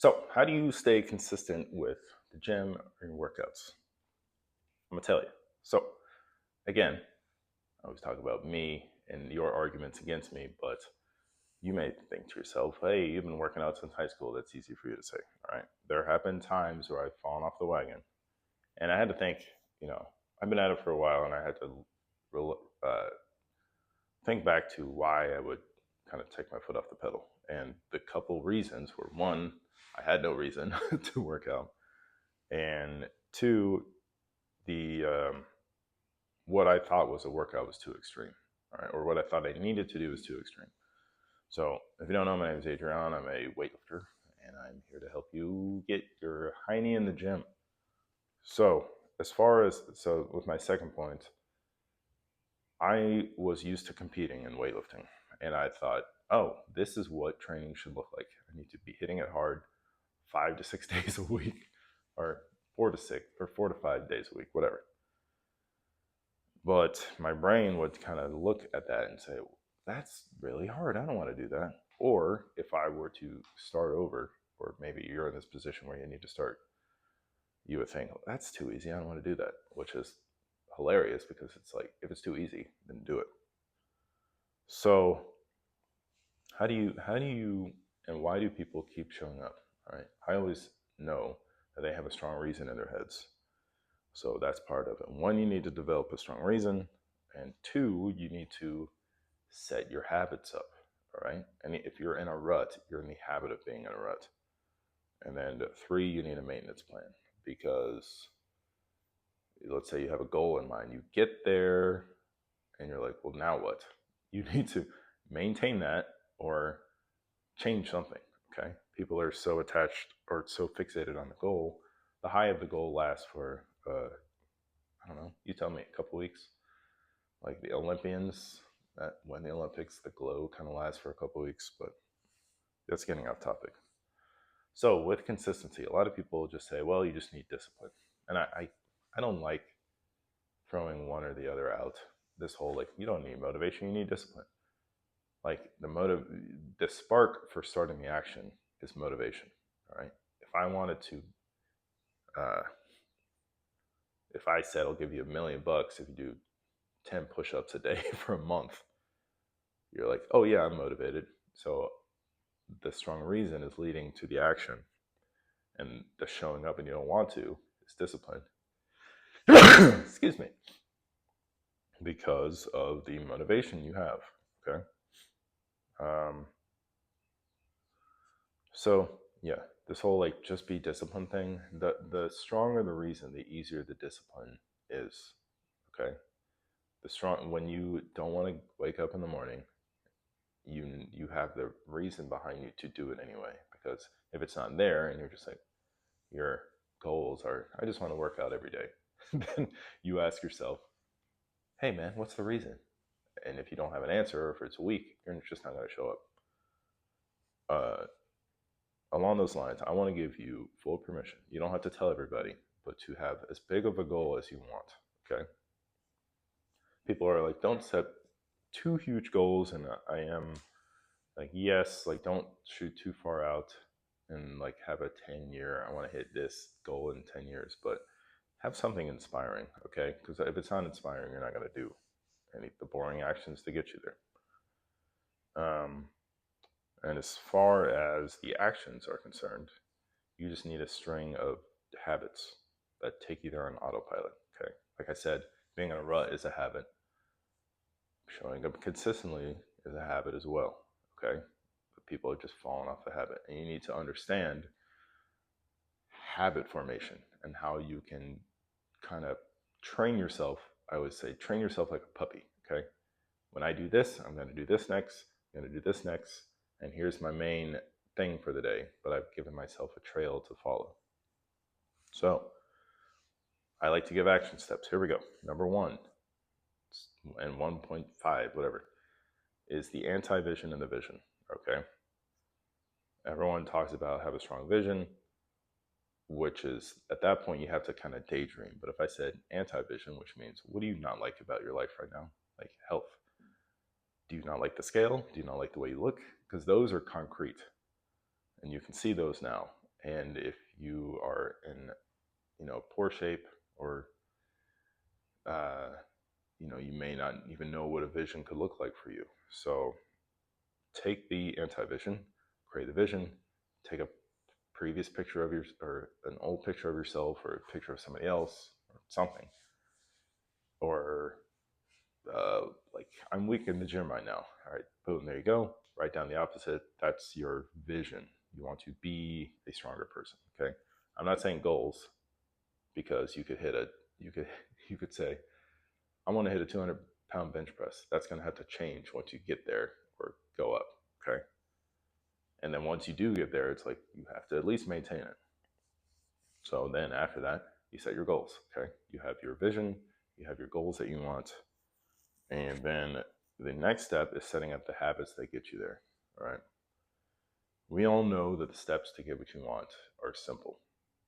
So, how do you stay consistent with the gym or your workouts? I'm gonna tell you. So, again, I always talk about me and your arguments against me, but you may think to yourself, hey, you've been working out since high school. That's easy for you to say. All right. There have been times where I've fallen off the wagon. And I had to think, you know, I've been at it for a while and I had to uh, think back to why I would kind of take my foot off the pedal. And the couple reasons were one, I had no reason to work out. And two, the what I thought was a workout was too extreme, all right, or what I thought I needed to do was too extreme. So, if you don't know, my name is Adrian. I'm a weightlifter, and I'm here to help you get your hiney in the gym. So, with my second point, I was used to competing in weightlifting, and I thought, oh, this is what training should look like. I need to be hitting it hard 5 to 6 days a week, or 4 to 5 days a week, whatever. But my brain would kind of look at that and say, that's really hard. I don't want to do that. Or if I were to start over, or maybe you're in this position where you need to start, you would think, that's too easy. I don't want to do that, which is hilarious because it's like, if it's too easy, then do it. So and why do people keep showing up? All right. I always know that they have a strong reason in their heads. So that's part of it. One, you need to develop a strong reason. And two, you need to set your habits up. All right. And if you're in a rut, you're in the habit of being in a rut. And then three, you need a maintenance plan because let's say you have a goal in mind. You get there and you're like, well, now what? You need to maintain that or change something. Okay. People are so attached or so fixated on the goal. The high of the goal lasts for, I don't know, you tell me, a couple weeks. Like the Olympians, that when the Olympics, the glow kind of lasts for a couple weeks, but that's getting off topic. So with consistency, a lot of people just say, well, you just need discipline. And I don't like throwing one or the other out. This whole like, you don't need motivation, you need discipline. Like the spark for starting the action is motivation. All right. If I wanted to, if I said I'll give you $1 million if you do 10 push-ups a day for a month, you're like, oh yeah, I'm motivated. So the strong reason is leading to the action, and the showing up and you don't want to is discipline. Excuse me. Because of the motivation you have. Okay. So yeah, this whole like just be disciplined thing. The stronger the reason, the easier the discipline is. Okay. The strong when you don't want to wake up in the morning, you have the reason behind you to do it anyway. Because if it's not there and you're just like your goals are, I just want to work out every day, then you ask yourself, hey man, what's the reason? And if you don't have an answer, or if it's weak, you're just not going to show up. Along those lines, I want to give you full permission. You don't have to tell everybody, but to have as big of a goal as you want. Okay. People are like, don't set too huge goals, and I am like, yes, like don't shoot too far out and like have a 10-year, I want to hit this goal in 10 years, but have something inspiring. Okay. Because if it's not inspiring, you're not going to do any the boring actions to get you there. And as far as the actions are concerned, you just need a string of habits that take you there on autopilot. Okay. Like I said, being in a rut is a habit. Showing up consistently is a habit as well. Okay. But people are just falling off the habit. And you need to understand habit formation and how you can kind of train yourself. I always say, train yourself like a puppy. Okay. When I do this, I'm going to do this next. I'm going to do this next. And here's my main thing for the day, but I've given myself a trail to follow. So I like to give action steps. Here we go. Number 1 and 1.5, whatever, is the anti-vision and the vision. Okay. Everyone talks about have a strong vision, which is at that point you have to kind of daydream. But if I said anti-vision, which means what do you not like about your life right now? Like health. Do you not like the scale? Do you not like the way you look? Because those are concrete and you can see those now. And if you are in, poor shape, or you may not even know what a vision could look like for you. So take the anti-vision, create the vision, take a previous picture of or an old picture of yourself, or a picture of somebody else, or something. Or like, I'm weak in the gym right now. All right, boom, there you go. Write down the opposite. That's your vision. You want to be a stronger person. Okay. I'm not saying goals, because you could you could say, I want to hit a 200-pound bench press. That's going to have to change once you get there, or go up. Okay. And then once you do get there, it's like you have to at least maintain it. So then after that, you set your goals. Okay. You have your vision, you have your goals that you want. And then the next step is setting up the habits that get you there. All right. We all know that the steps to get what you want are simple.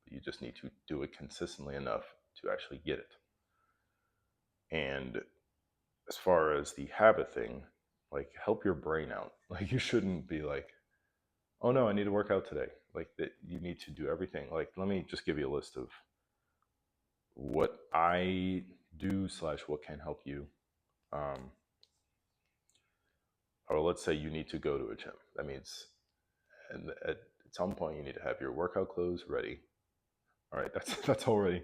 You just need to do it consistently enough to actually get it. And as far as the habit thing, like, help your brain out. Like, you shouldn't be like, oh no, I need to work out today. Like, that you need to do everything. Like, let me just give you a list of what I do / what can help you. Or let's say you need to go to a gym. That means, and at some point, you need to have your workout clothes ready. All right, that's already,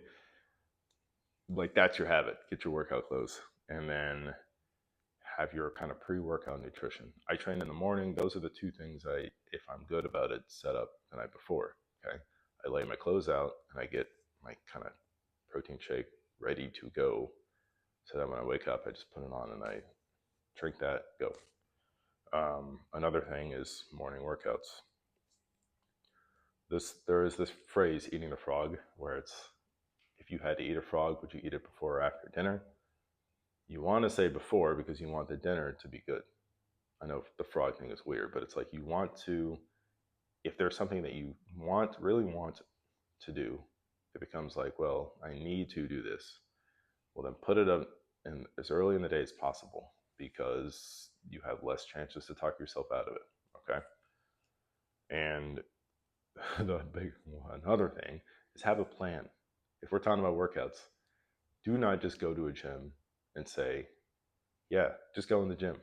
like, that's your habit. Get your workout clothes, and then have your kind of pre-workout nutrition. I train in the morning. Those are the two things if I'm good about it, set up the night before. Okay, I lay my clothes out and I get my kind of protein shake ready to go, so that when I wake up, I just put it on and I drink that, go. Another thing is morning workouts. There is this phrase, eating a frog, where it's, if you had to eat a frog, would you eat it before or after dinner? You want to say before, because you want the dinner to be good. I know the frog thing is weird, but it's like, you want to, if there's something that you really want to do, it becomes like, well, I need to do this. Well, then put it up in as early in the day as possible, because you have less chances to talk yourself out of it. Okay. And another thing is, have a plan. If we're talking about workouts, do not just go to a gym and say, yeah, just go in the gym.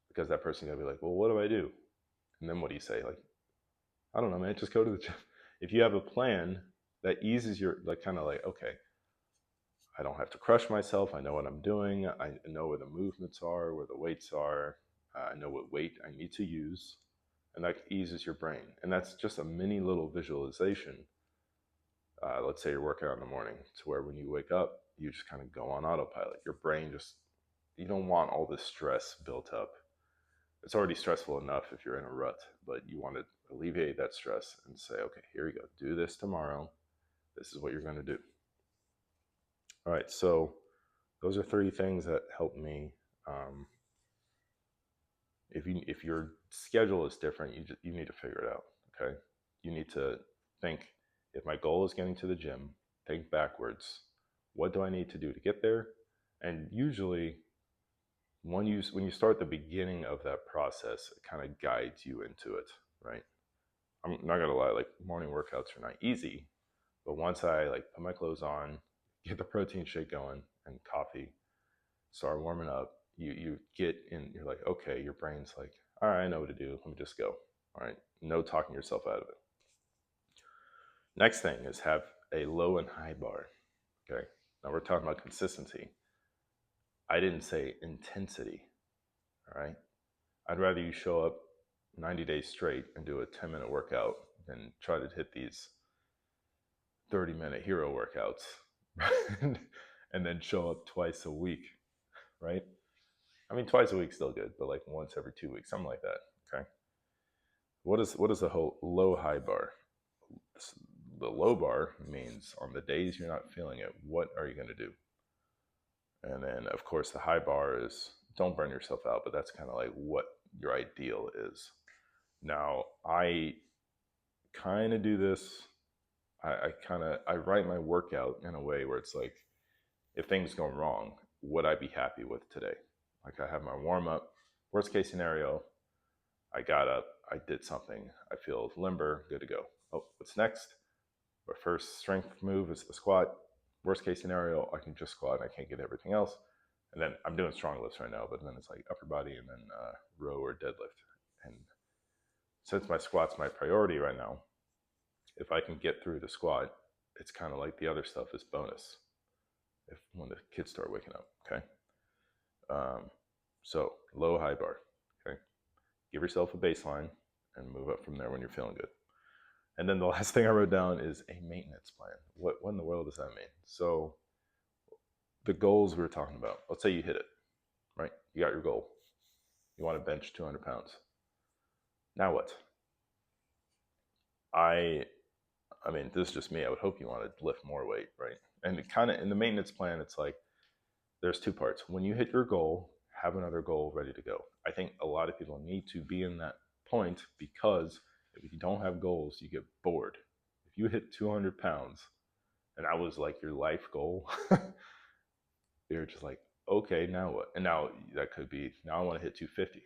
Because that person's gonna be like, well, what do I do? And then what do you say? Like, I don't know, man, just go to the gym. If you have a plan, that eases your, like, kind of like, okay, I don't have to crush myself. I know what I'm doing. I know where the movements are, where the weights are. I know what weight I need to use. And that eases your brain. And that's just a mini little visualization. Let's say you're working out in the morning, to where when you wake up, you just kind of go on autopilot. Your brain just, you don't want all this stress built up. It's already stressful enough if you're in a rut, but you want to alleviate that stress and say, okay, here we go. Do this tomorrow. This is what you're going to do. All right, so those are 3 things that help me. If your schedule is different, you need to figure it out. Okay, you need to think, if my goal is getting to the gym, think backwards. What do I need to do to get there? And usually, when you start the beginning of that process, it kind of guides you into it, right? I'm not gonna lie, like, morning workouts are not easy, but once I, like, put my clothes on, get the protein shake going and coffee, start warming up, you get in, you're like, okay, your brain's like, all right, I know what to do. Let me just go. All right, no talking yourself out of it. Next thing is, have a low and high bar. Okay, now we're talking about consistency. I didn't say intensity. All right, I'd rather you show up 90 days straight and do a 10-minute workout than try to hit these 30-minute hero workouts and then show up twice a week, right? I mean, twice a week's still good, but like once every 2 weeks, something like that. Okay. What is the whole low high bar? The low bar means, on the days you're not feeling it, what are you going to do? And then, of course, the high bar is, don't burn yourself out, but that's kind of like what your ideal is. Now, I kind of do this. I write my workout in a way where it's like, if things go wrong, would I be happy with today? Like, I have my warm up. Worst case scenario, I got up, I did something. I feel limber, good to go. Oh, what's next? My first strength move is the squat. Worst case scenario, I can just squat and I can't get everything else. And then I'm doing strong lifts right now, but then it's like upper body and then row or deadlift. And since my squat's my priority right now, if I can get through the squat, it's kind of like the other stuff is bonus. If when the kids start waking up, okay. So low, high bar, okay. Give yourself a baseline and move up from there when you're feeling good. And then the last thing I wrote down is a maintenance plan. What in the world does that mean? So the goals we were talking about, let's say you hit it, right? You got your goal. You want to bench 200 pounds. Now what? I mean, this is just me. I would hope you want to lift more weight, right? And it kind of in the maintenance plan, it's like there's two parts. When you hit your goal, have another goal ready to go. I think a lot of people need to be in that point because if you don't have goals, you get bored. If you hit 200 pounds and that was like your life goal, you're just like, okay, now what? And now that could be, now I want to hit 250.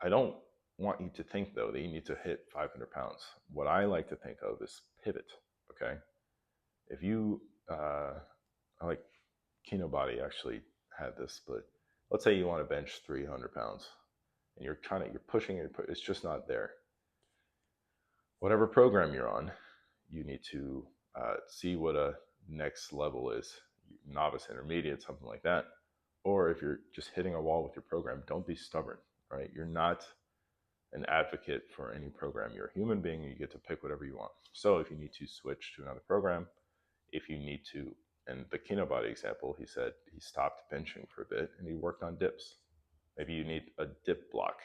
I don't want you to think though that you need to hit 500 pounds. What I like to think of is pivot. Okay. If you, I like Kinobody actually had this, but let's say you want to bench 300 pounds and you're pushing it, it's just not there. Whatever program you're on, you need to see what a next level is, novice, intermediate, something like that. Or if you're just hitting a wall with your program, don't be stubborn, right? You're not an advocate for any program. You're a human being and you get to pick whatever you want. So if you need to switch to another program, if you need to, and the Kinobody example, he said he stopped benching for a bit and he worked on dips. Maybe you need a dip block,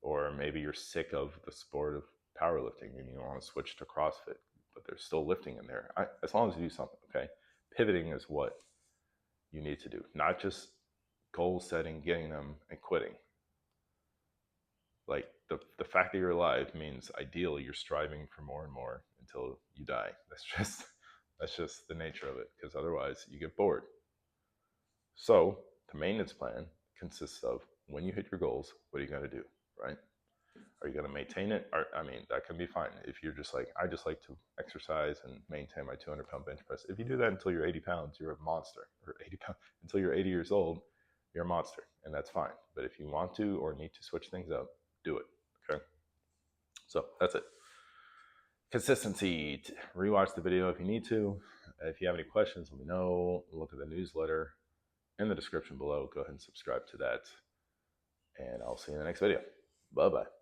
or maybe you're sick of the sport of powerlifting and you want to switch to CrossFit, but there's still lifting in there. As long as you do something, okay? Pivoting is what you need to do, not just goal setting, getting them, and quitting. Like the fact that you're alive means ideally you're striving for more and more until you die. That's just the nature of it, because otherwise you get bored. So the maintenance plan consists of when you hit your goals, what are you going to do, right? Are you going to maintain it? I mean, that can be fine. If you're just like, I just like to exercise and maintain my 200-pound bench press. If you do that until you're 80 pounds, you're a monster. Or 80 pounds until you're 80 years old, you're a monster, and that's fine. But if you want to or need to switch things up, do it. Okay. So that's it. Consistency. Rewatch the video if you need to. If you have any questions, let me know. Look at the newsletter in the description below. Go ahead and subscribe to that. And I'll see you in the next video. Bye-bye.